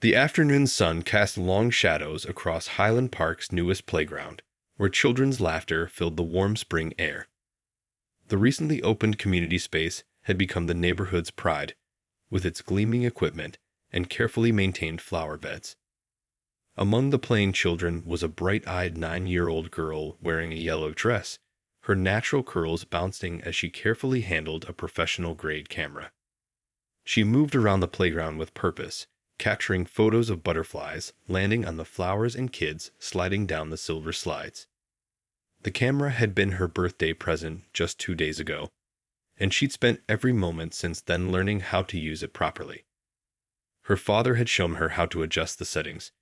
The afternoon sun cast long shadows across Highland Park's newest playground, where children's laughter filled the warm spring air. The recently opened community space had become the neighborhood's pride, with its gleaming equipment and carefully maintained flower beds. Among the playing children was a bright-eyed 9-year-old girl wearing a yellow dress, her natural curls bouncing as she carefully handled a professional-grade camera. She moved around the playground with purpose, capturing photos of butterflies landing on the flowers and kids sliding down the silver slides. The camera had been her birthday present just 2 days ago, and she'd spent every moment since then learning how to use it properly. Her father had shown her how to adjust the settings,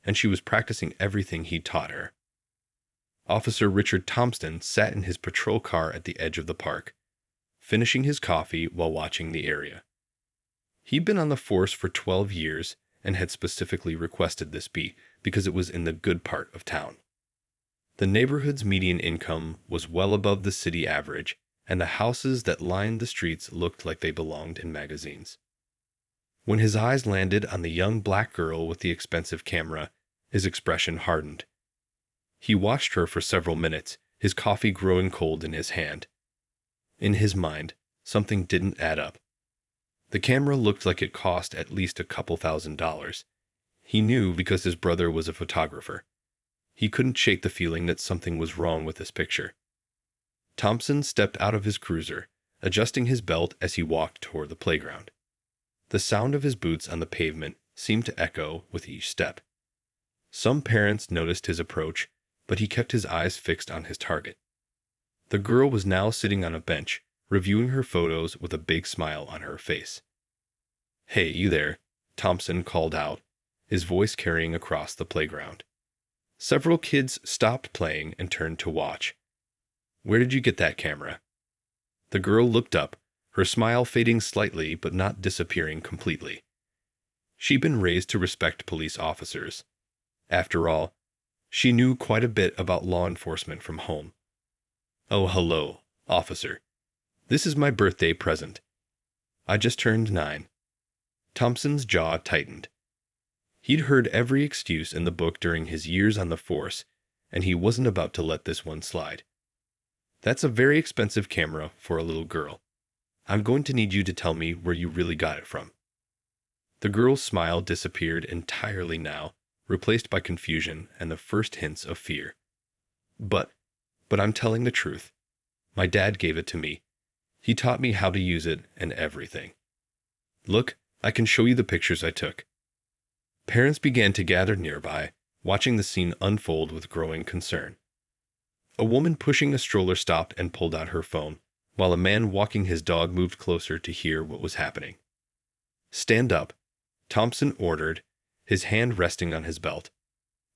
and she was practicing everything he'd taught her. Officer Richard Thompson sat in his patrol car at the edge of the park, finishing his coffee while watching the area. He'd been on the force for 12 years and had specifically requested this beat because it was in the good part of town. The neighborhood's median income was well above the city average, and the houses that lined the streets looked like they belonged in magazines. When his eyes landed on the young black girl with the expensive camera, his expression hardened. He watched her for several minutes, his coffee growing cold in his hand. In his mind, something didn't add up. The camera looked like it cost at least a couple $1,000s. He knew because his brother was a photographer. He couldn't shake the feeling that something was wrong with this picture. Thompson stepped out of his cruiser, adjusting his belt as he walked toward the playground. The sound of his boots on the pavement seemed to echo with each step. Some parents noticed his approach, but he kept his eyes fixed on his target. The girl was now sitting on a bench, reviewing her photos with a big smile on her face. "Hey, you there," Thompson called out, his voice carrying across the playground. Several kids stopped playing and turned to watch. "Where did you get that camera?" The girl looked up, her smile fading slightly but not disappearing completely. She'd been raised to respect police officers. After all, she knew quite a bit about law enforcement from home. "Oh, hello, officer. This is my birthday present. I just turned 9. Thompson's jaw tightened. He'd heard every excuse in the book during his years on the force, and he wasn't about to let this one slide. "That's a very expensive camera for a little girl. I'm going to need you to tell me where you really got it from." The girl's smile disappeared entirely now, replaced by confusion and the first hints of fear. But I'm telling the truth. My dad gave it to me. He taught me how to use it and everything. Look, I can show you the pictures I took." Parents began to gather nearby, watching the scene unfold with growing concern. A woman pushing a stroller stopped and pulled out her phone, while a man walking his dog moved closer to hear what was happening. "Stand up," Thompson ordered, his hand resting on his belt.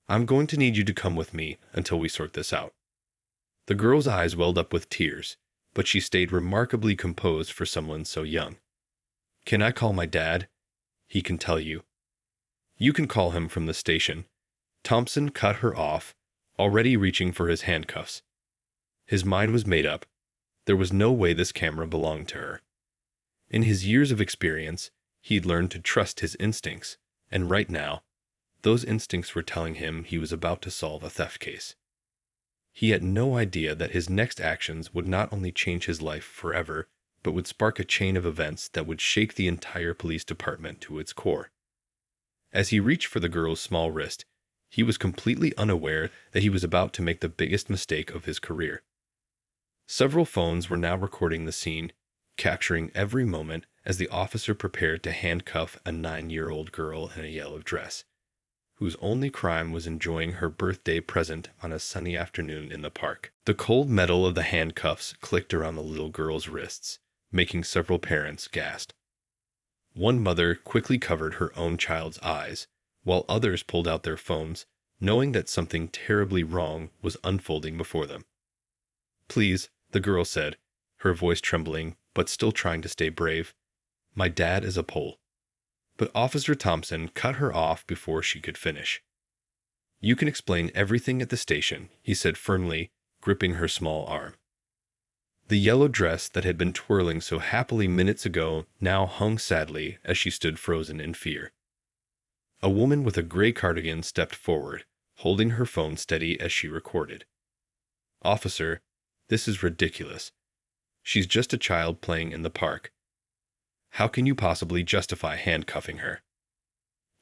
"I'm going to need you to come with me until we sort this out." The girl's eyes welled up with tears, but she stayed remarkably composed for someone so young. "Can I call my dad? He can tell you." "You can call him from the station." Thompson cut her off, already reaching for his handcuffs. His mind was made up. There was no way this camera belonged to her. In his years of experience, he'd learned to trust his instincts, and right now, those instincts were telling him he was about to solve a theft case. He had no idea that his next actions would not only change his life forever, but would spark a chain of events that would shake the entire police department to its core. As he reached for the girl's small wrist, he was completely unaware that he was about to make the biggest mistake of his career. Several phones were now recording the scene, capturing every moment as the officer prepared to handcuff a 9-year-old girl in a yellow dress, whose only crime was enjoying her birthday present on a sunny afternoon in the park. The cold metal of the handcuffs clicked around the little girl's wrists, making several parents gasp. One mother quickly covered her own child's eyes, while others pulled out their phones, knowing that something terribly wrong was unfolding before them. "Please," the girl said, her voice trembling, but still trying to stay brave. "My dad is a Pole." But Officer Thompson cut her off before she could finish. "You can explain everything at the station," he said firmly, gripping her small arm. The yellow dress that had been twirling so happily minutes ago now hung sadly as she stood frozen in fear. A woman with a gray cardigan stepped forward, holding her phone steady as she recorded. "Officer, this is ridiculous. She's just a child playing in the park. How can you possibly justify handcuffing her?"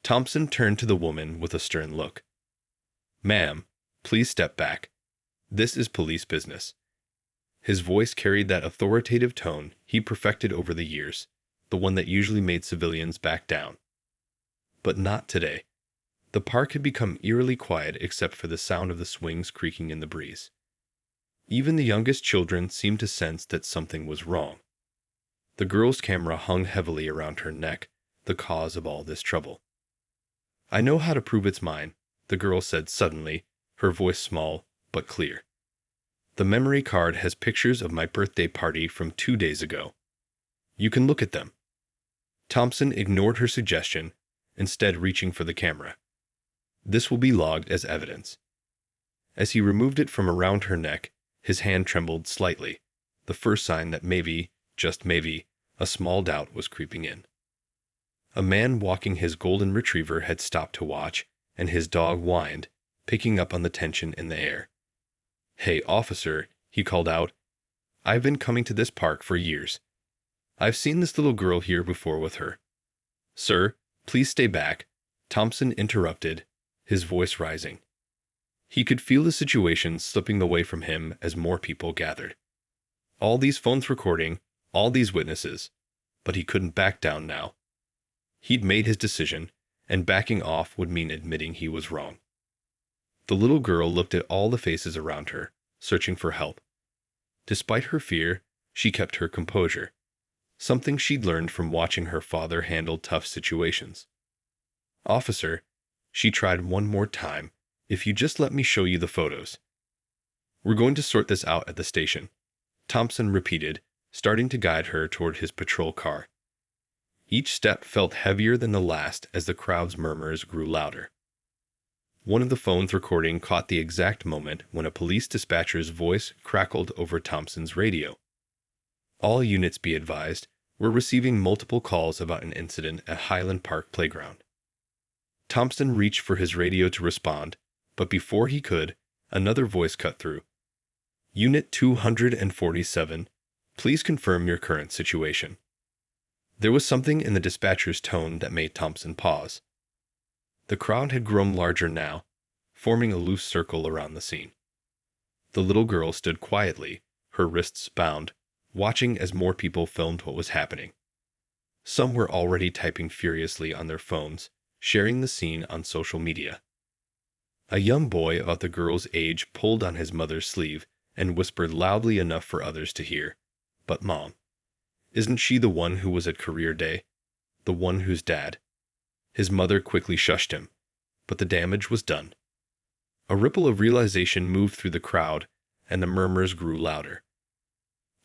Thompson turned to the woman with a stern look. "Ma'am, please step back. This is police business." His voice carried that authoritative tone he perfected over the years, the one that usually made civilians back down. But not today. The park had become eerily quiet except for the sound of the swings creaking in the breeze. Even the youngest children seemed to sense that something was wrong. The girl's camera hung heavily around her neck, the cause of all this trouble. "I know how to prove it's mine," the girl said suddenly, her voice small but clear. "The memory card has pictures of my birthday party from 2 days ago. You can look at them." Thompson ignored her suggestion, instead reaching for the camera. "This will be logged as evidence." As he removed it from around her neck, his hand trembled slightly, the first sign that maybe, just maybe, a small doubt was creeping in. A man walking his golden retriever had stopped to watch, and his dog whined, picking up on the tension in the air. "Hey, officer," he called out. "I've been coming to this park for years. I've seen this little girl here before with her." "Sir, please stay back," Thompson interrupted, his voice rising. He could feel the situation slipping away from him as more people gathered. All these phones recording, all these witnesses, but he couldn't back down now. He'd made his decision, and backing off would mean admitting he was wrong. The little girl looked at all the faces around her, searching for help. Despite her fear, she kept her composure, something she'd learned from watching her father handle tough situations. "Officer," she tried one more time, "if you just let me show you the photos." "We're going to sort this out at the station," Thompson repeated, starting to guide her toward his patrol car. Each step felt heavier than the last as the crowd's murmurs grew louder. One of the phones recording caught the exact moment when a police dispatcher's voice crackled over Thompson's radio. "All units, be advised, were receiving multiple calls about an incident at Highland Park Playground." Thompson reached for his radio to respond, but before he could, another voice cut through. "Unit 247, please confirm your current situation." There was something in the dispatcher's tone that made Thompson pause. The crowd had grown larger now, forming a loose circle around the scene. The little girl stood quietly, her wrists bound, watching as more people filmed what was happening. Some were already typing furiously on their phones, sharing the scene on social media. A young boy about the girl's age pulled on his mother's sleeve and whispered loudly enough for others to hear, "But Mom, isn't she the one who was at career day? The one who's dad?" His mother quickly shushed him, but the damage was done. A ripple of realization moved through the crowd, and the murmurs grew louder.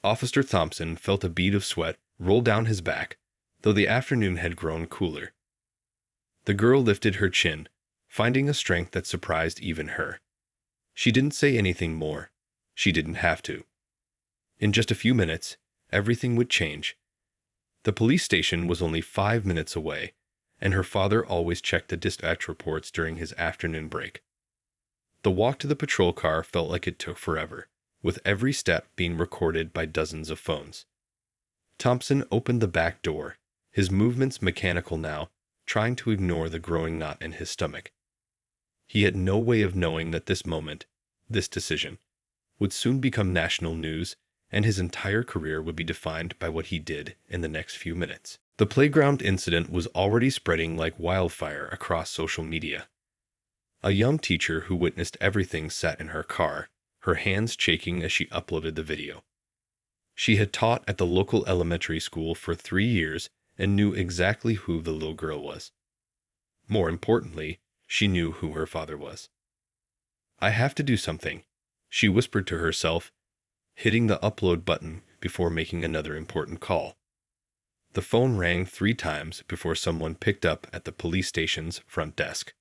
Officer Thompson felt a bead of sweat roll down his back, though the afternoon had grown cooler. The girl lifted her chin, finding a strength that surprised even her. She didn't say anything more. She didn't have to. In just a few minutes, everything would change. The police station was only 5 minutes away, and her father always checked the dispatch reports during his afternoon break. The walk to the patrol car felt like it took forever, with every step being recorded by dozens of phones. Thompson opened the back door, his movements mechanical now, trying to ignore the growing knot in his stomach. He had no way of knowing that this moment, this decision, would soon become national news, and his entire career would be defined by what he did in the next few minutes. The playground incident was already spreading like wildfire across social media. A young teacher who witnessed everything sat in her car, her hands shaking as she uploaded the video. She had taught at the local elementary school for 3 years and knew exactly who the little girl was. More importantly, she knew who her father was. "I have to do something," she whispered to herself, hitting the upload button before making another important call. The phone rang 3 times before someone picked up at the police station's front desk.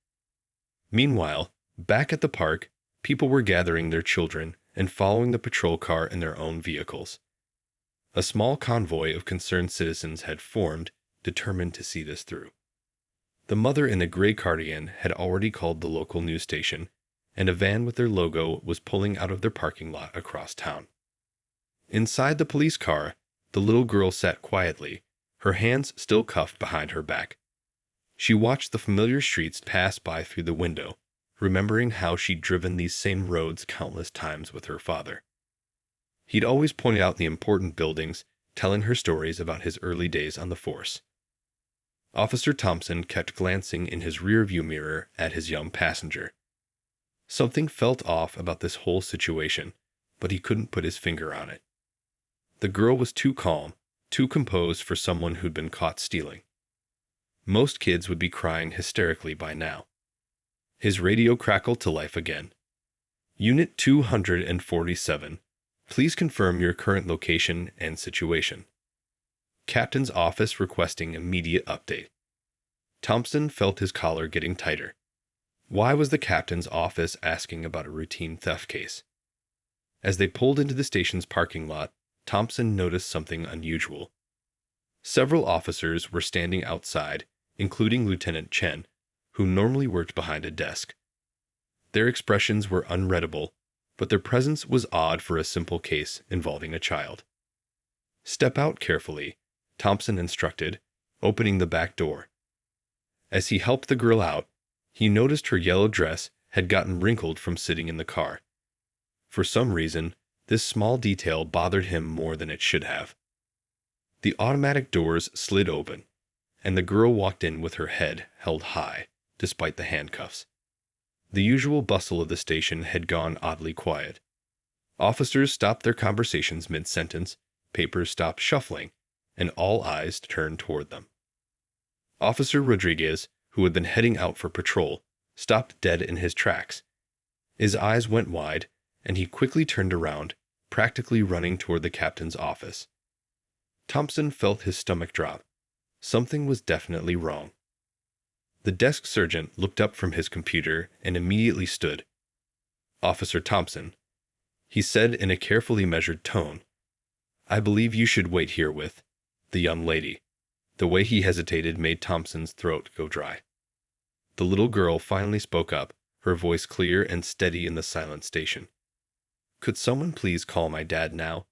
Meanwhile, back at the park, people were gathering their children and following the patrol car in their own vehicles. A small convoy of concerned citizens had formed, determined to see this through. The mother in a gray cardigan had already called the local news station, and a van with their logo was pulling out of their parking lot across town. Inside the police car, the little girl sat quietly, her hands still cuffed behind her back. She watched the familiar streets pass by through the window, remembering how she'd driven these same roads countless times with her father. He'd always pointed out the important buildings, telling her stories about his early days on the force. Officer Thompson kept glancing in his rearview mirror at his young passenger. Something felt off about this whole situation, but he couldn't put his finger on it. The girl was too calm, too composed for someone who'd been caught stealing. Most kids would be crying hysterically by now. His radio crackled to life again. Unit 247. Please confirm your current location and situation. Captain's office requesting immediate update. Thompson felt his collar getting tighter. Why was the captain's office asking about a routine theft case? As they pulled into the station's parking lot, Thompson noticed something unusual. Several officers were standing outside, including Lieutenant Chen, who normally worked behind a desk. Their expressions were unreadable, but their presence was odd for a simple case involving a child. Step out carefully, Thompson instructed, opening the back door. As he helped the girl out, he noticed her yellow dress had gotten wrinkled from sitting in the car. For some reason, this small detail bothered him more than it should have. The automatic doors slid open, and the girl walked in with her head held high, despite the handcuffs. The usual bustle of the station had gone oddly quiet. Officers stopped their conversations mid-sentence, papers stopped shuffling, and all eyes turned toward them. Officer Rodriguez, who had been heading out for patrol, stopped dead in his tracks. His eyes went wide, and he quickly turned around, practically running toward the captain's office. Thompson felt his stomach drop. Something was definitely wrong. The desk sergeant looked up from his computer and immediately stood. "Officer Thompson," he said in a carefully measured tone, "I believe you should wait here with the young lady." The way he hesitated made Thompson's throat go dry. The little girl finally spoke up, her voice clear and steady in the silent station. "Could someone please call my dad now?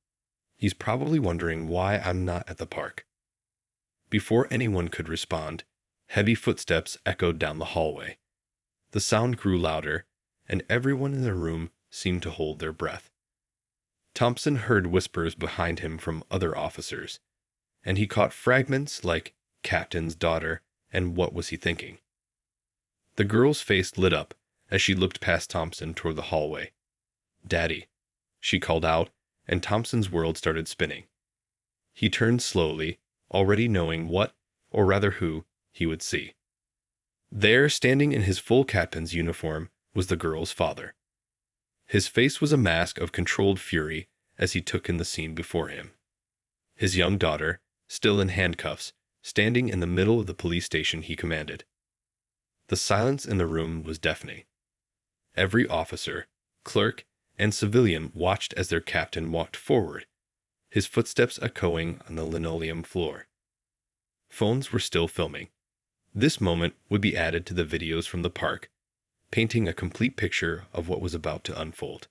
He's probably wondering why I'm not at the park." Before anyone could respond, heavy footsteps echoed down the hallway. The sound grew louder, and everyone in the room seemed to hold their breath. Thompson heard whispers behind him from other officers, and he caught fragments like "Captain's daughter" and "What was he thinking?" The girl's face lit up as she looked past Thompson toward the hallway. "Daddy," she called out, and Thompson's world started spinning. He turned slowly, already knowing what, or rather who, he would see. There, standing in his full captain's uniform, was the girl's father. His face was a mask of controlled fury as he took in the scene before him. His young daughter, still in handcuffs, standing in the middle of the police station he commanded. The silence in the room was deafening. Every officer, clerk, and civilian watched as their captain walked forward, his footsteps echoing on the linoleum floor. Phones were still filming. This moment would be added to the videos from the park, painting a complete picture of what was about to unfold.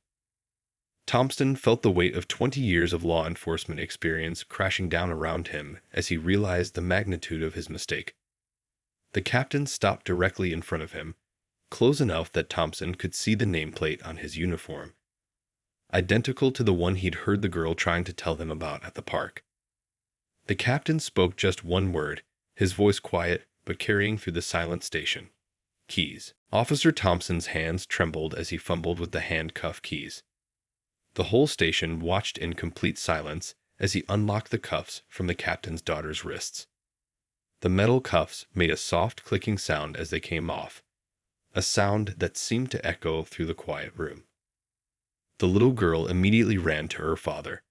Thompson felt the weight of 20 years of law enforcement experience crashing down around him as he realized the magnitude of his mistake. The captain stopped directly in front of him, close enough that Thompson could see the nameplate on his uniform, identical to the one he'd heard the girl trying to tell them about at the park. The captain spoke just one word, his voice quiet but carrying through the silent station. "Keys." Officer Thompson's hands trembled as he fumbled with the handcuff keys. The whole station watched in complete silence as he unlocked the cuffs from the captain's daughter's wrists. The metal cuffs made a soft clicking sound as they came off, a sound that seemed to echo through the quiet room. The little girl immediately ran to her father,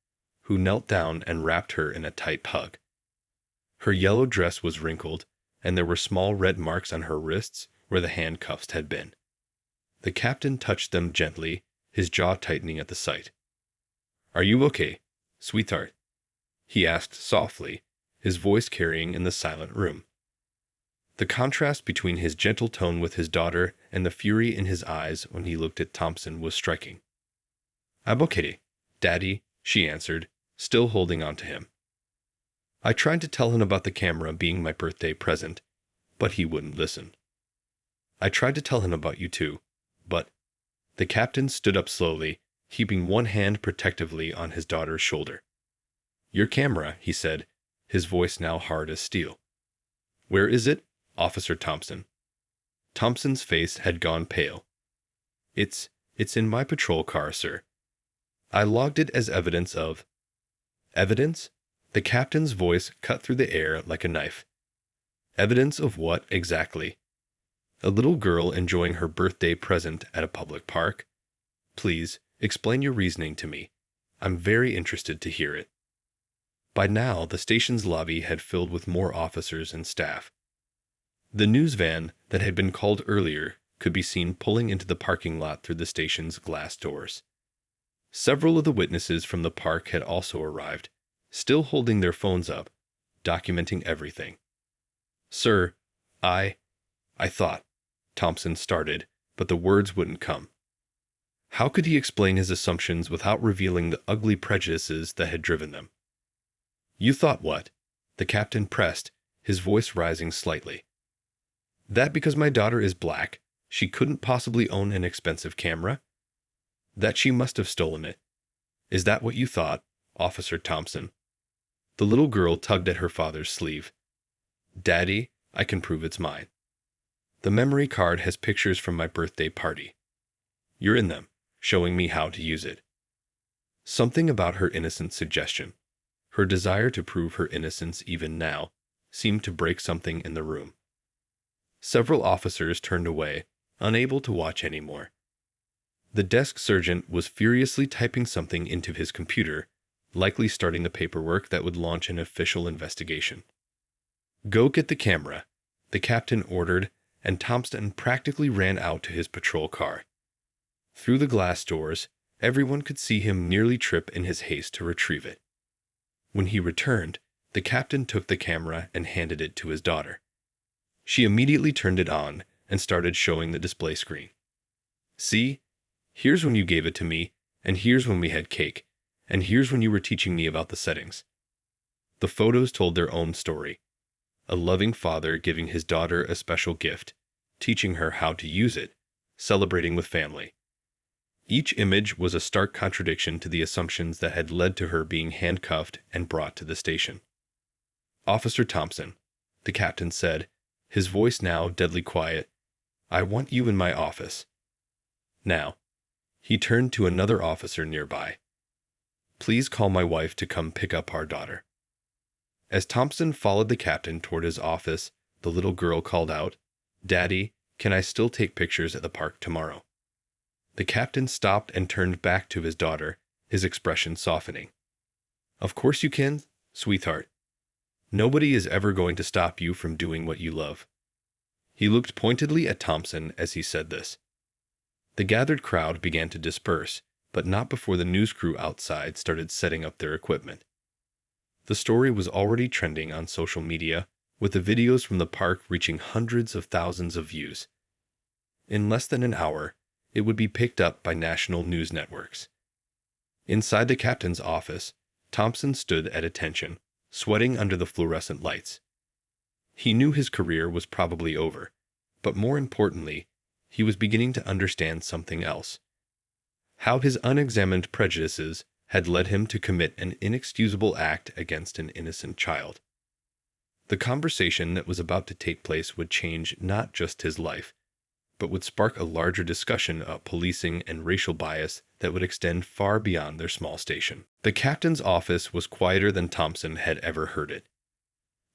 who knelt down and wrapped her in a tight hug. Her yellow dress was wrinkled, and there were small red marks on her wrists where the handcuffs had been. The captain touched them gently, his jaw tightening at the sight. "Are you okay, sweetheart?" he asked softly, his voice carrying in the silent room. The contrast between his gentle tone with his daughter and the fury in his eyes when he looked at Thompson was striking. "I'm okay, Daddy," she answered, still holding on to him. I tried to tell him about the camera being my birthday present, but he wouldn't listen. I tried to tell him about you too, but... The captain stood up slowly, keeping one hand protectively on his daughter's shoulder. "Your camera," he said, his voice now hard as steel. "Where is it, Officer Thompson?" Thompson's face had gone pale. It's in my patrol car, sir. I logged it as evidence of..." "Evidence?" The captain's voice cut through the air like a knife. "Evidence of what, exactly? A little girl enjoying her birthday present at a public park? Please, explain your reasoning to me. I'm very interested to hear it." By now, the station's lobby had filled with more officers and staff. The news van that had been called earlier could be seen pulling into the parking lot through the station's glass doors. Several of the witnesses from the park had also arrived, still holding their phones up, documenting everything. "Sir, I thought," Thompson started, but the words wouldn't come. How could he explain his assumptions without revealing the ugly prejudices that had driven them? "You thought what?" The captain pressed, his voice rising slightly. "That because my daughter is black, she couldn't possibly own an expensive camera? That she must have stolen it? Is that what you thought, Officer Thompson?" The little girl tugged at her father's sleeve. "Daddy, I can prove it's mine. The memory card has pictures from my birthday party. You're in them, showing me how to use it." Something about her innocent suggestion, her desire to prove her innocence even now, seemed to break something in the room. Several officers turned away, unable to watch anymore. The desk sergeant was furiously typing something into his computer, likely starting the paperwork that would launch an official investigation. "Go get the camera," the captain ordered, and Thompson practically ran out to his patrol car. Through the glass doors, everyone could see him nearly trip in his haste to retrieve it. When he returned, the captain took the camera and handed it to his daughter. She immediately turned it on and started showing the display screen. "See? Here's when you gave it to me, and here's when we had cake, and here's when you were teaching me about the settings." The photos told their own story. A loving father giving his daughter a special gift, teaching her how to use it, celebrating with family. Each image was a stark contradiction to the assumptions that had led to her being handcuffed and brought to the station. "Officer Thompson," the captain said, his voice now deadly quiet, "I want you in my office. Now." He turned to another officer nearby. "Please call my wife to come pick up our daughter." As Thompson followed the captain toward his office, the little girl called out, "Daddy, can I still take pictures at the park tomorrow?" The captain stopped and turned back to his daughter, his expression softening. "Of course you can, sweetheart. Nobody is ever going to stop you from doing what you love." He looked pointedly at Thompson as he said this. The gathered crowd began to disperse, but not before the news crew outside started setting up their equipment. The story was already trending on social media, with the videos from the park reaching hundreds of thousands of views. In less than an hour, it would be picked up by national news networks. Inside the captain's office, Thompson stood at attention, sweating under the fluorescent lights. He knew his career was probably over, but more importantly, he was beginning to understand something else. How his unexamined prejudices had led him to commit an inexcusable act against an innocent child. The conversation that was about to take place would change not just his life, but would spark a larger discussion of policing and racial bias that would extend far beyond their small station. The captain's office was quieter than Thompson had ever heard it.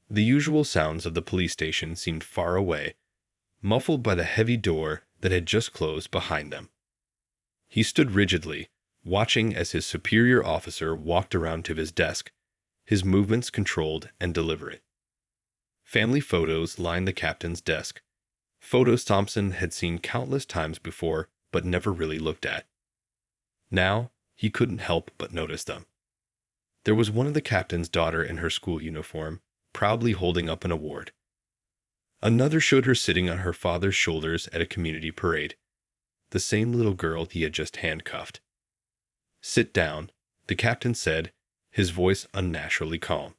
The usual sounds of the police station seemed far away, muffled by the heavy door that had just closed behind them. He stood rigidly, watching as his superior officer walked around to his desk, his movements controlled and deliberate. Family photos lined the captain's desk, photos Thompson had seen countless times before but never really looked at. Now, he couldn't help but notice them. There was one of the captain's daughter in her school uniform, proudly holding up an award. Another showed her sitting on her father's shoulders at a community parade, the same little girl he had just handcuffed. "Sit down," the captain said, his voice unnaturally calm.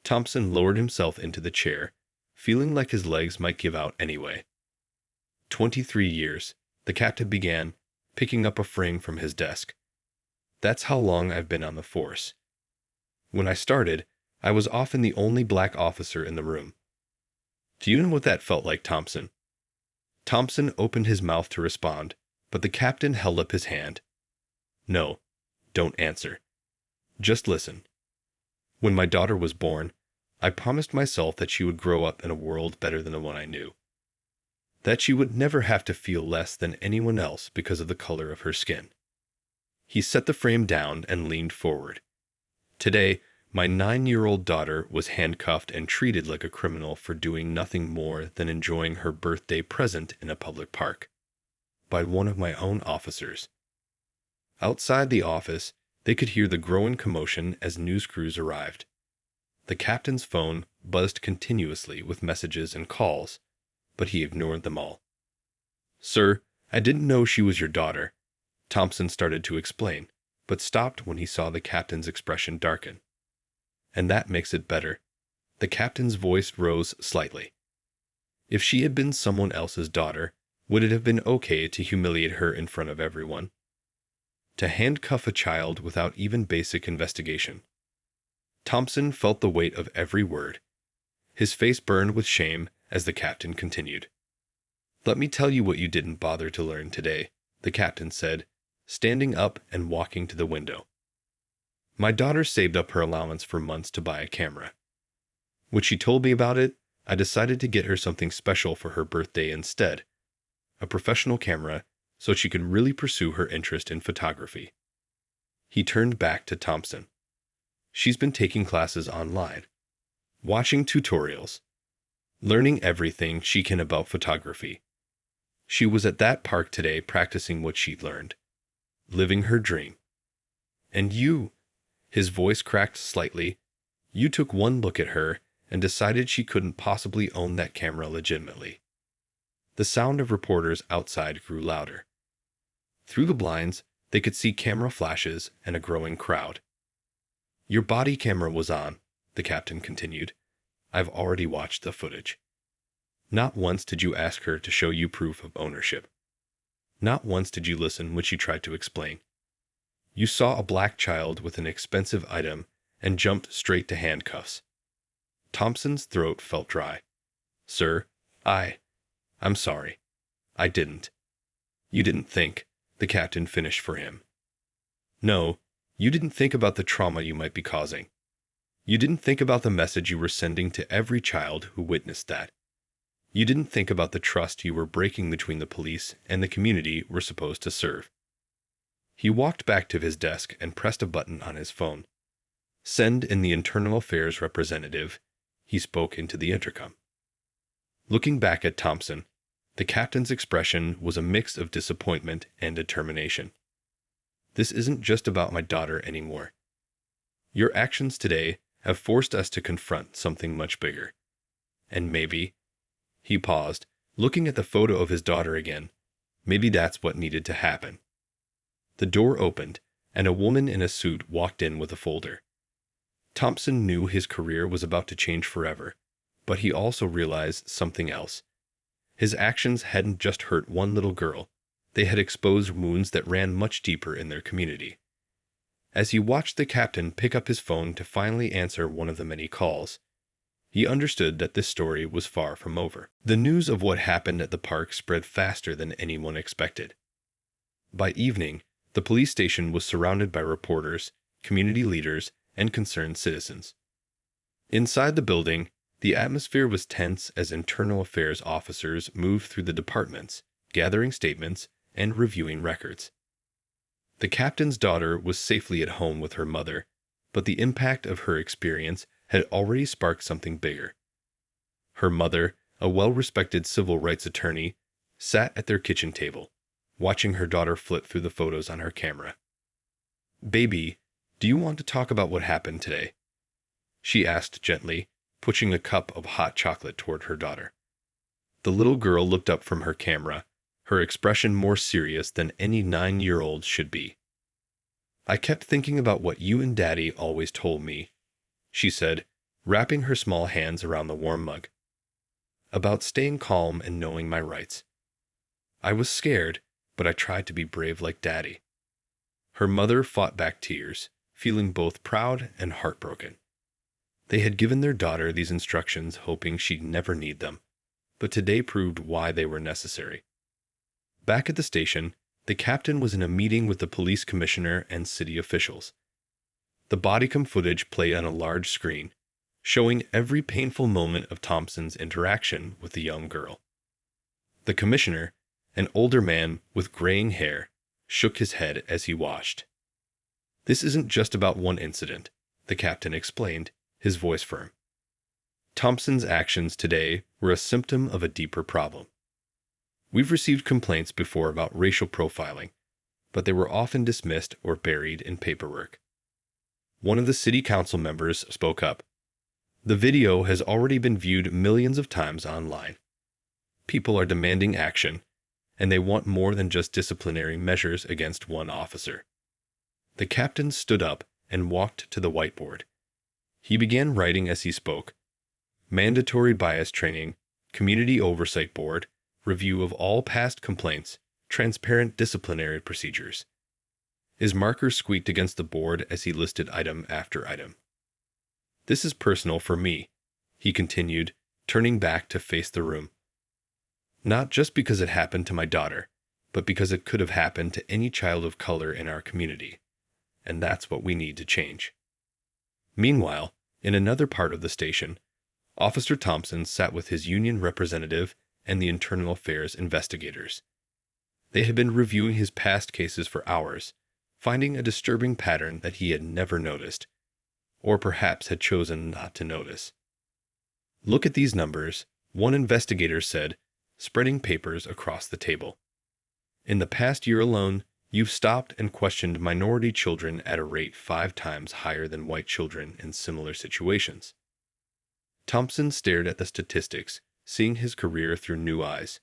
Thompson lowered himself into the chair, feeling like his legs might give out anyway. 23 years, the captain began, picking up a frame from his desk. "That's how long I've been on the force. When I started, I was often the only black officer in the room. Do you know what that felt like, Thompson?" Thompson opened his mouth to respond, but the captain held up his hand. "No, don't answer. Just listen. When my daughter was born, I promised myself that she would grow up in a world better than the one I knew. That she would never have to feel less than anyone else because of the color of her skin." He set the frame down and leaned forward. "Today, my 9-year-old daughter was handcuffed and treated like a criminal for doing nothing more than enjoying her birthday present in a public park. By one of my own officers." Outside the office, they could hear the growing commotion as news crews arrived. The captain's phone buzzed continuously with messages and calls, but he ignored them all. "Sir, I didn't know she was your daughter," Thompson started to explain, but stopped when he saw the captain's expression darken. "And that makes it better." The captain's voice rose slightly. "If she had been someone else's daughter, would it have been okay to humiliate her in front of everyone? To handcuff a child without even basic investigation?" Thompson felt the weight of every word. His face burned with shame as the captain continued. "Let me tell you what you didn't bother to learn today," the captain said, standing up and walking to the window. "My daughter saved up her allowance for months to buy a camera. When she told me about it, I decided to get her something special for her birthday instead, a professional camera, so she could really pursue her interest in photography." He turned back to Thompson. "She's been taking classes online, watching tutorials, learning everything she can about photography. She was at that park today practicing what she'd learned, living her dream. And you," his voice cracked slightly, "you took one look at her and decided she couldn't possibly own that camera legitimately." The sound of reporters outside grew louder. Through the blinds, they could see camera flashes and a growing crowd. "Your body camera was on," the captain continued. "I've already watched the footage. Not once did you ask her to show you proof of ownership. Not once did you listen when she tried to explain. You saw a black child with an expensive item and jumped straight to handcuffs." Thompson's throat felt dry. "Sir, I'm sorry. I didn't." "You didn't think," the captain finished for him. "No, you didn't think about the trauma you might be causing. You didn't think about the message you were sending to every child who witnessed that. You didn't think about the trust you were breaking between the police and the community we're supposed to serve." He walked back to his desk and pressed a button on his phone. "Send in the Internal Affairs representative," he spoke into the intercom. Looking back at Thompson, the captain's expression was a mix of disappointment and determination. "This isn't just about my daughter anymore. Your actions today have forced us to confront something much bigger. And maybe," he paused, looking at the photo of his daughter again, "maybe that's what needed to happen." The door opened, and a woman in a suit walked in with a folder. Thompson knew his career was about to change forever, but he also realized something else. His actions hadn't just hurt one little girl, they had exposed wounds that ran much deeper in their community. As he watched the captain pick up his phone to finally answer one of the many calls, he understood that this story was far from over. The news of what happened at the park spread faster than anyone expected. By evening, the police station was surrounded by reporters, community leaders, and concerned citizens. Inside the building, the atmosphere was tense as internal affairs officers moved through the departments, gathering statements and reviewing records. The captain's daughter was safely at home with her mother, but the impact of her experience had already sparked something bigger. Her mother, a well-respected civil rights attorney, sat at their kitchen table, watching her daughter flip through the photos on her camera. "Baby, do you want to talk about what happened today?" she asked gently, pushing a cup of hot chocolate toward her daughter. The little girl looked up from her camera, her expression more serious than any 9-year-old should be. "I kept thinking about what you and Daddy always told me," she said, wrapping her small hands around the warm mug. "About staying calm and knowing my rights. I was scared, but I tried to be brave like Daddy." Her mother fought back tears, feeling both proud and heartbroken. They had given their daughter these instructions hoping she'd never need them, but today proved why they were necessary. Back at the station, the captain was in a meeting with the police commissioner and city officials. The bodycam footage played on a large screen, showing every painful moment of Thompson's interaction with the young girl. The commissioner, an older man with graying hair, shook his head as he watched. "This isn't just about one incident," the captain explained, his voice firm. "Thompson's actions today were a symptom of a deeper problem. We've received complaints before about racial profiling, but they were often dismissed or buried in paperwork." One of the city council members spoke up. "The video has already been viewed millions of times online. People are demanding action, and they want more than just disciplinary measures against one officer." The captain stood up and walked to the whiteboard. He began writing as he spoke. "Mandatory bias training, community oversight board, review of all past complaints, transparent disciplinary procedures." His marker squeaked against the board as he listed item after item. "This is personal for me," he continued, turning back to face the room. "Not just because it happened to my daughter, but because it could have happened to any child of color in our community. And that's what we need to change." Meanwhile, in another part of the station, Officer Thompson sat with his union representative and the internal affairs investigators. They had been reviewing his past cases for hours, finding a disturbing pattern that he had never noticed, or perhaps had chosen not to notice. "Look at these numbers," one investigator said, spreading papers across the table. "In the past year alone, you've stopped and questioned minority children at a rate 5 times higher than white children in similar situations." Thompson stared at the statistics, seeing his career through new eyes.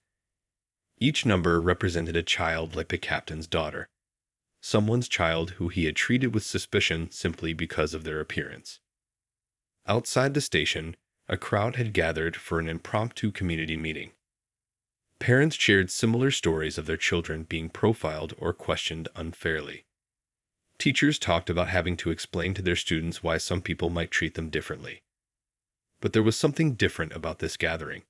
Each number represented a child like the captain's daughter, someone's child who he had treated with suspicion simply because of their appearance. Outside the station, a crowd had gathered for an impromptu community meeting. Parents shared similar stories of their children being profiled or questioned unfairly. Teachers talked about having to explain to their students why some people might treat them differently. But there was something different about this gathering.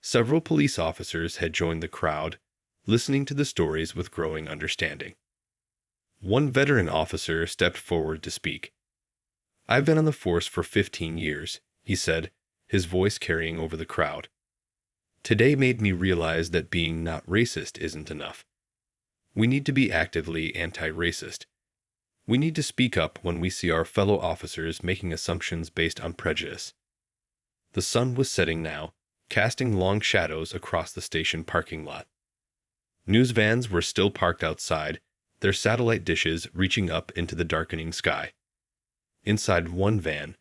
Several police officers had joined the crowd, listening to the stories with growing understanding. One veteran officer stepped forward to speak. "I've been on the force for 15 years, he said, his voice carrying over the crowd. "Today made me realize that being not racist isn't enough. We need to be actively anti-racist. We need to speak up when we see our fellow officers making assumptions based on prejudice." The sun was setting now, casting long shadows across the station parking lot. News vans were still parked outside, their satellite dishes reaching up into the darkening sky. Inside one van,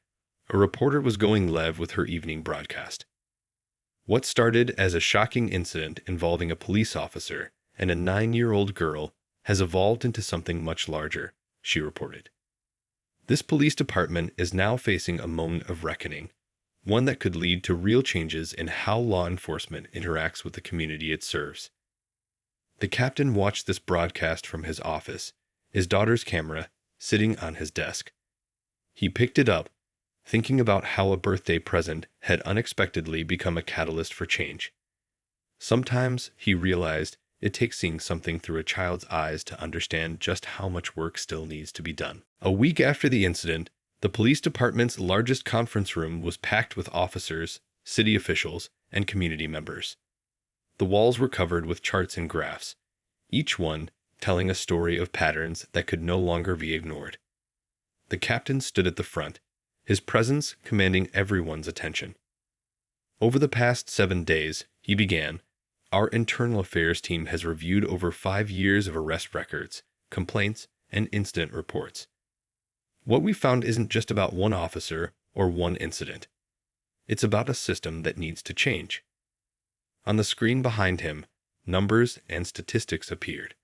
a reporter was going live with her evening broadcast. "What started as a shocking incident involving a police officer and a 9-year-old girl has evolved into something much larger," she reported. "This police department is now facing a moment of reckoning, one that could lead to real changes in how law enforcement interacts with the community it serves." The captain watched this broadcast from his office, his daughter's camera sitting on his desk. He picked it up, thinking about how a birthday present had unexpectedly become a catalyst for change. Sometimes, he realized, it takes seeing something through a child's eyes to understand just how much work still needs to be done. A week after the incident, the police department's largest conference room was packed with officers, city officials, and community members. The walls were covered with charts and graphs, each one telling a story of patterns that could no longer be ignored. The captain stood at the front, his presence commanding everyone's attention. "Over the past 7 days," he began, "our internal affairs team has reviewed over 5 years of arrest records, complaints, and incident reports. What we found isn't just about one officer or one incident. It's about a system that needs to change." On the screen behind him, numbers and statistics appeared.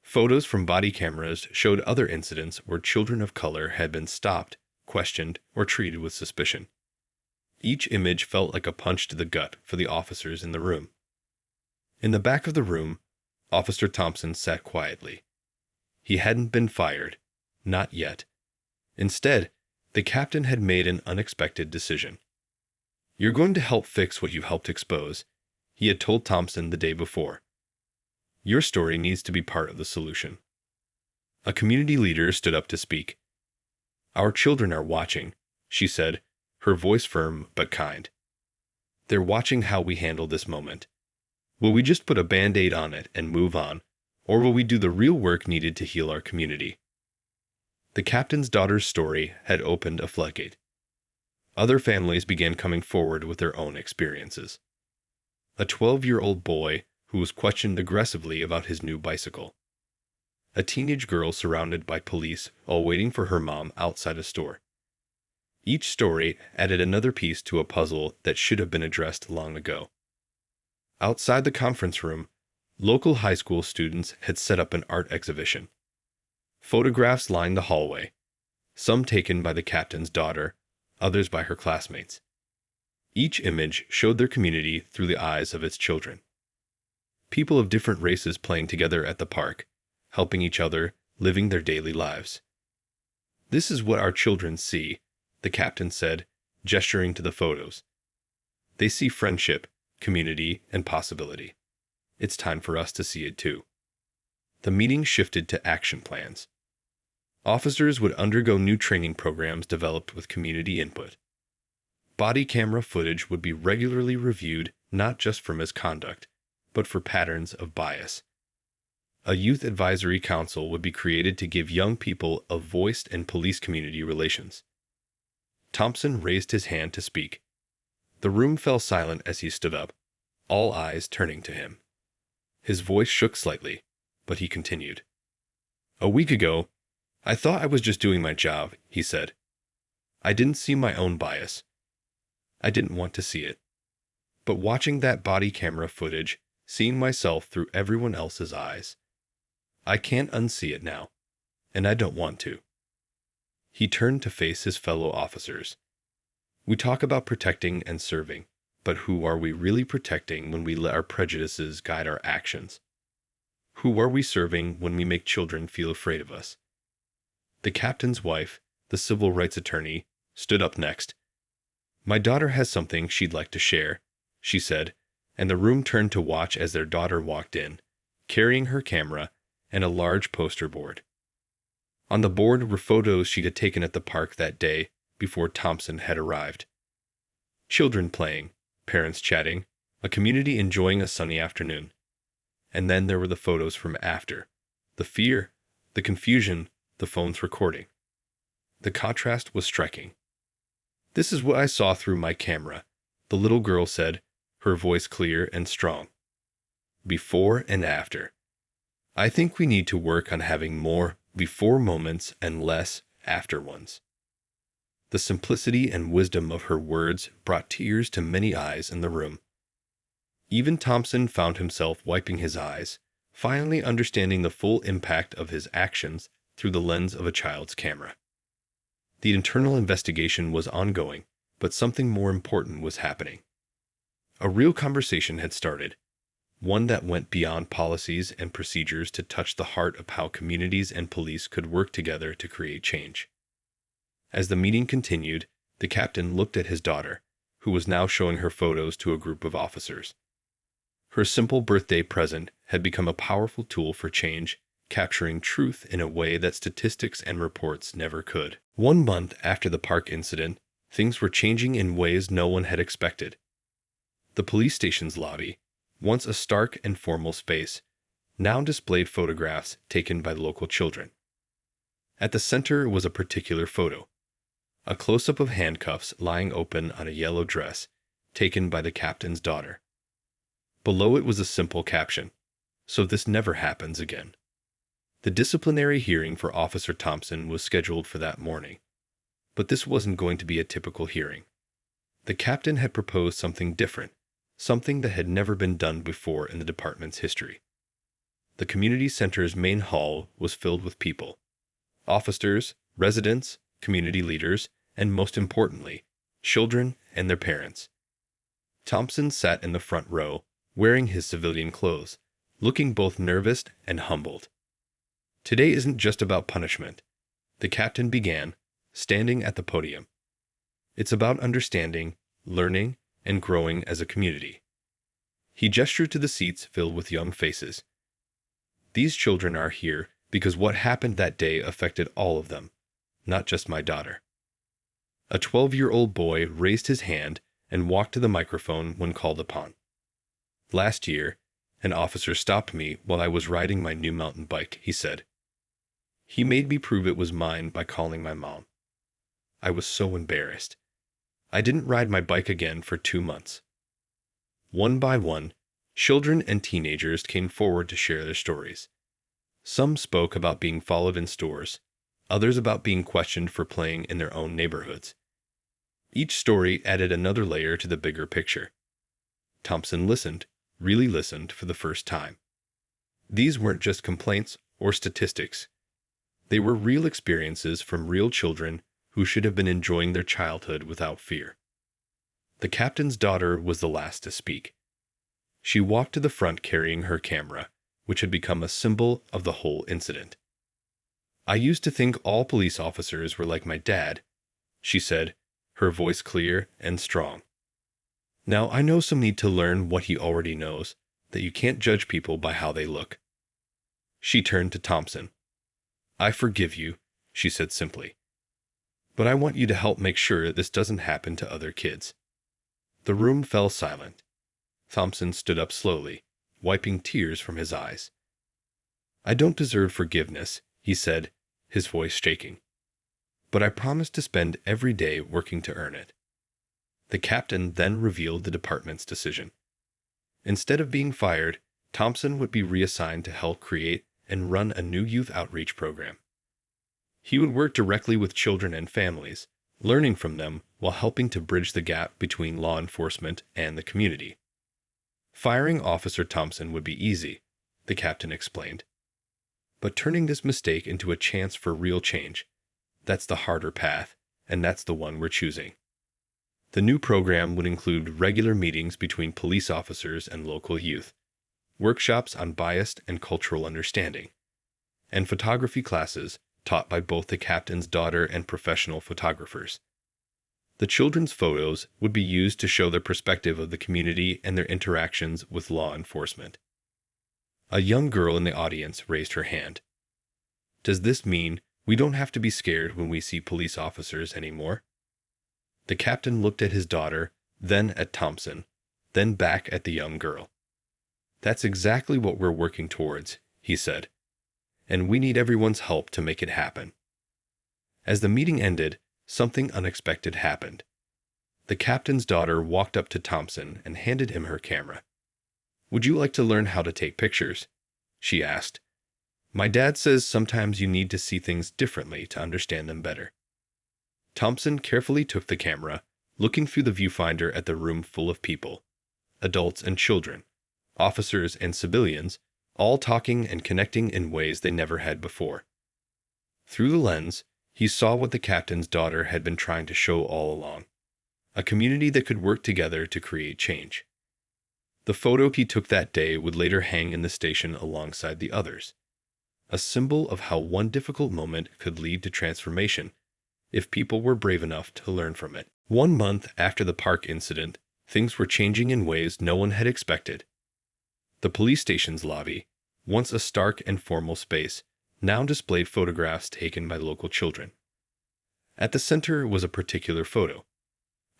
Photos from body cameras showed other incidents where children of color had been stopped, questioned, or treated with suspicion. Each image felt like a punch to the gut for the officers in the room. In the back of the room, Officer Thompson sat quietly. He hadn't been fired. Not yet. Instead, the captain had made an unexpected decision. "You're going to help fix what you helped expose," he had told Thompson the day before. "Your story needs to be part of the solution." A community leader stood up to speak. "Our children are watching," she said, her voice firm but kind. "They're watching how we handle this moment. Will we just put a Band-Aid on it and move on, or will we do the real work needed to heal our community?" The captain's daughter's story had opened a floodgate. Other families began coming forward with their own experiences. A 12-year-old boy who was questioned aggressively about his new bicycle. A teenage girl surrounded by police while waiting for her mom outside a store. Each story added another piece to a puzzle that should have been addressed long ago. Outside the conference room, local high school students had set up an art exhibition. Photographs lined the hallway, some taken by the captain's daughter, others by her classmates. Each image showed their community through the eyes of its children. People of different races playing together at the park, helping each other, living their daily lives. "This is what our children see," the captain said, gesturing to the photos. "They see friendship, community, and possibility. It's time for us to see it too." The meeting shifted to action plans. Officers would undergo new training programs developed with community input. Body camera footage would be regularly reviewed not just for misconduct, but for patterns of bias. A youth advisory council would be created to give young people a voice in police community relations. Thompson raised his hand to speak. The room fell silent as he stood up, all eyes turning to him. His voice shook slightly, but he continued. "A week ago, I thought I was just doing my job," he said. "I didn't see my own bias. I didn't want to see it. But watching that body camera footage, seeing myself through everyone else's eyes, I can't unsee it now, and I don't want to." He turned to face his fellow officers. "We talk about protecting and serving, but who are we really protecting when we let our prejudices guide our actions? Who are we serving when we make children feel afraid of us?" The captain's wife, the civil rights attorney, stood up next. "My daughter has something she'd like to share," she said, and the room turned to watch as their daughter walked in, carrying her camera and a large poster board. On the board were photos she'd had taken at the park that day before Thompson had arrived. Children playing, parents chatting, a community enjoying a sunny afternoon. And then there were the photos from after. The fear, the confusion, the phone's recording. The contrast was striking. "This is what I saw through my camera," the little girl said, her voice clear and strong. "Before and after. I think we need to work on having more before moments and less after ones." The simplicity and wisdom of her words brought tears to many eyes in the room. Even Thompson found himself wiping his eyes, finally understanding the full impact of his actions through the lens of a child's camera. The internal investigation was ongoing, but something more important was happening. A real conversation had started, one that went beyond policies and procedures to touch the heart of how communities and police could work together to create change. As the meeting continued, the captain looked at his daughter, who was now showing her photos to a group of officers. Her simple birthday present had become a powerful tool for change, capturing truth in a way that statistics and reports never could. 1 month after the park incident, things were changing in ways no one had expected. The police station's lobby, once a stark and formal space, now displayed photographs taken by local children. At the center was a particular photo, a close-up of handcuffs lying open on a yellow dress, taken by the captain's daughter. Below it was a simple caption, "So this never happens again." The disciplinary hearing for Officer Thompson was scheduled for that morning. But this wasn't going to be a typical hearing. The captain had proposed something different, something that had never been done before in the department's history. The community center's main hall was filled with people: officers, residents, community leaders, and most importantly, children and their parents. Thompson sat in the front row, wearing his civilian clothes, looking both nervous and humbled. "Today isn't just about punishment," the captain began, standing at the podium. "It's about understanding, learning, and growing as a community." He gestured to the seats filled with young faces. "These children are here because what happened that day affected all of them, not just my daughter." A 12-year-old boy raised his hand and walked to the microphone when called upon. "Last year, an officer stopped me while I was riding my new mountain bike," he said. "He made me prove it was mine by calling my mom. I was so embarrassed. I didn't ride my bike again for 2 months." One by one, children and teenagers came forward to share their stories. Some spoke about being followed in stores, others about being questioned for playing in their own neighborhoods. Each story added another layer to the bigger picture. Thompson listened, really listened for the first time. These weren't just complaints or statistics. They were real experiences from real children who should have been enjoying their childhood without fear. The captain's daughter was the last to speak. She walked to the front carrying her camera, which had become a symbol of the whole incident. "I used to think all police officers were like my dad," she said, her voice clear and strong. "Now I know some need to learn what he already knows, that you can't judge people by how they look." She turned to Thompson. "I forgive you," she said simply. "But I want you to help make sure this doesn't happen to other kids." The room fell silent. Thompson stood up slowly, wiping tears from his eyes. "I don't deserve forgiveness," he said, his voice shaking. "But I promise to spend every day working to earn it." The captain then revealed the department's decision. Instead of being fired, Thompson would be reassigned to help create and run a new youth outreach program. He would work directly with children and families, learning from them while helping to bridge the gap between law enforcement and the community. Firing Officer Thompson would be easy, the captain explained. But turning this mistake into a chance for real change, that's the harder path, and that's the one we're choosing. The new program would include regular meetings between police officers and local youth, workshops on bias and cultural understanding, and photography classes taught by both the captain's daughter and professional photographers. The children's photos would be used to show the perspective of the community and their interactions with law enforcement. A young girl in the audience raised her hand. "Does this mean we don't have to be scared when we see police officers anymore?" The captain looked at his daughter, then at Thompson, then back at the young girl. "That's exactly what we're working towards," he said. "And we need everyone's help to make it happen." As the meeting ended, something unexpected happened. The captain's daughter walked up to Thompson and handed him her camera. "Would you like to learn how to take pictures?" she asked. "My dad says sometimes you need to see things differently to understand them better." Thompson carefully took the camera, looking through the viewfinder at the room full of people, adults and children, officers and civilians, all talking and connecting in ways they never had before. Through the lens, he saw what the captain's daughter had been trying to show all along: a community that could work together to create change. The photo he took that day would later hang in the station alongside the others, a symbol of how one difficult moment could lead to transformation if people were brave enough to learn from it. 1 month after the park incident, things were changing in ways no one had expected. The police station's lobby, once a stark and formal space, now displayed photographs taken by local children. At the center was a particular photo: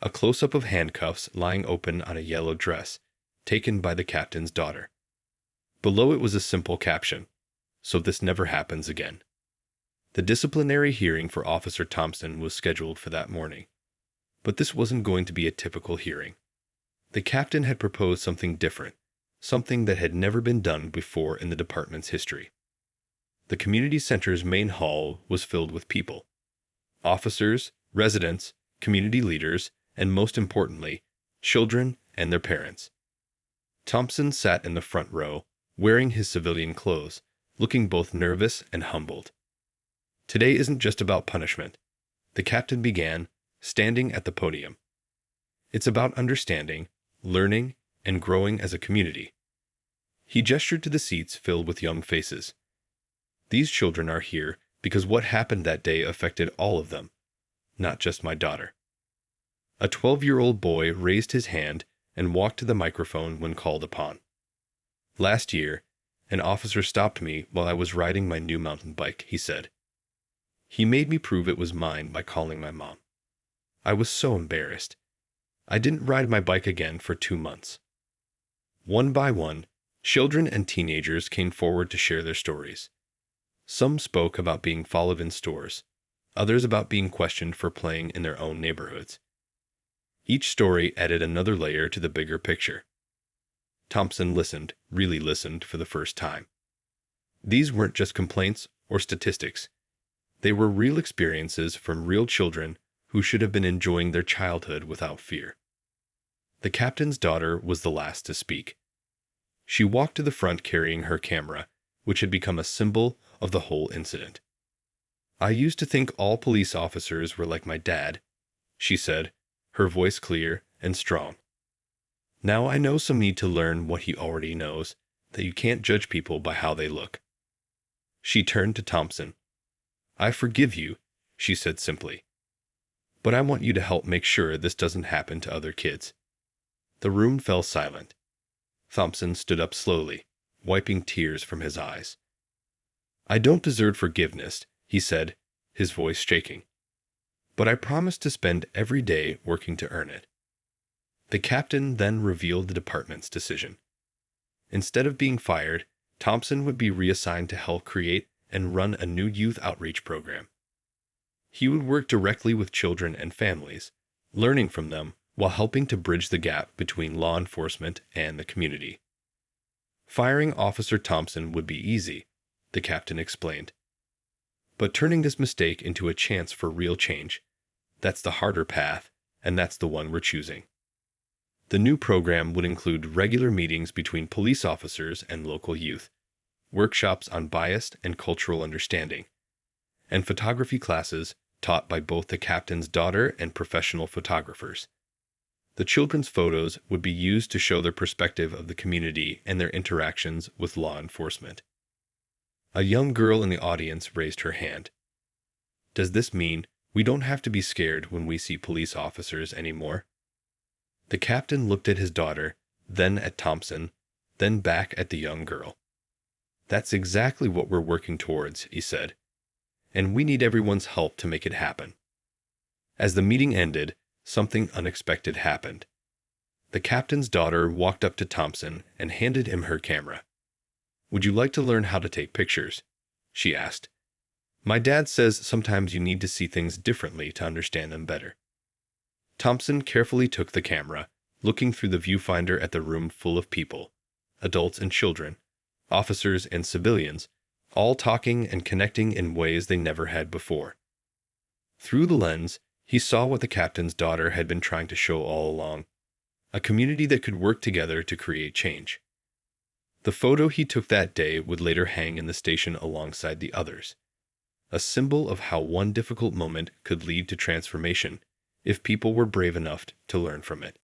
a close-up of handcuffs lying open on a yellow dress, taken by the captain's daughter. Below it was a simple caption: "So this never happens again." The disciplinary hearing for Officer Thompson was scheduled for that morning. But this wasn't going to be a typical hearing. The captain had proposed something different, something that had never been done before in the department's history. The community center's main hall was filled with people: officers, residents, community leaders, and most importantly, children and their parents. Thompson sat in the front row, wearing his civilian clothes, looking both nervous and humbled. Today isn't just about punishment, the captain began, standing at the podium. It's about understanding, learning, and growing as a community. He gestured to the seats filled with young faces. These children are here because what happened that day affected all of them, not just my daughter. A 12-year-old boy raised his hand and walked to the microphone when called upon. Last year, an officer stopped me while I was riding my new mountain bike, he said. He made me prove it was mine by calling my mom. I was so embarrassed. I didn't ride my bike again for 2 months. One by one, children and teenagers came forward to share their stories. Some spoke about being followed in stores, others about being questioned for playing in their own neighborhoods. Each story added another layer to the bigger picture. Thompson listened, really listened for the first time. These weren't just complaints or statistics. They were real experiences from real children who should have been enjoying their childhood without fear. The captain's daughter was the last to speak. She walked to the front carrying her camera, which had become a symbol of the whole incident. I used to think all police officers were like my dad, she said, her voice clear and strong. Now I know some need to learn what he already knows, that you can't judge people by how they look. She turned to Thompson. I forgive you, she said simply. But I want you to help make sure this doesn't happen to other kids. The room fell silent. Thompson stood up slowly, wiping tears from his eyes. I don't deserve forgiveness, he said, his voice shaking. But I promise to spend every day working to earn it. The captain then revealed the department's decision. Instead of being fired, Thompson would be reassigned to help create and run a new youth outreach program. He would work directly with children and families, learning from them while helping to bridge the gap between law enforcement and the community. Firing Officer Thompson would be easy, the captain explained. But turning this mistake into a chance for real change, that's the harder path, and that's the one we're choosing. The new program would include regular meetings between police officers and local youth, workshops on bias and cultural understanding, and photography classes taught by both the captain's daughter and professional photographers. The children's photos would be used to show their perspective of the community and their interactions with law enforcement. A young girl in the audience raised her hand. Does this mean we don't have to be scared when we see police officers anymore? The captain looked at his daughter, then at Thompson, then back at the young girl. That's exactly what we're working towards, he said. And we need everyone's help to make it happen. As the meeting ended, something unexpected happened. The captain's daughter walked up to Thompson and handed him her camera. Would you like to learn how to take pictures? She asked. My dad says sometimes you need to see things differently to understand them better. Thompson carefully took the camera, looking through the viewfinder at the room full of people, adults and children, officers and civilians, all talking and connecting in ways they never had before. Through the lens, he saw what the captain's daughter had been trying to show all along, a community that could work together to create change. The photo he took that day would later hang in the station alongside the others, a symbol of how one difficult moment could lead to transformation if people were brave enough to learn from it.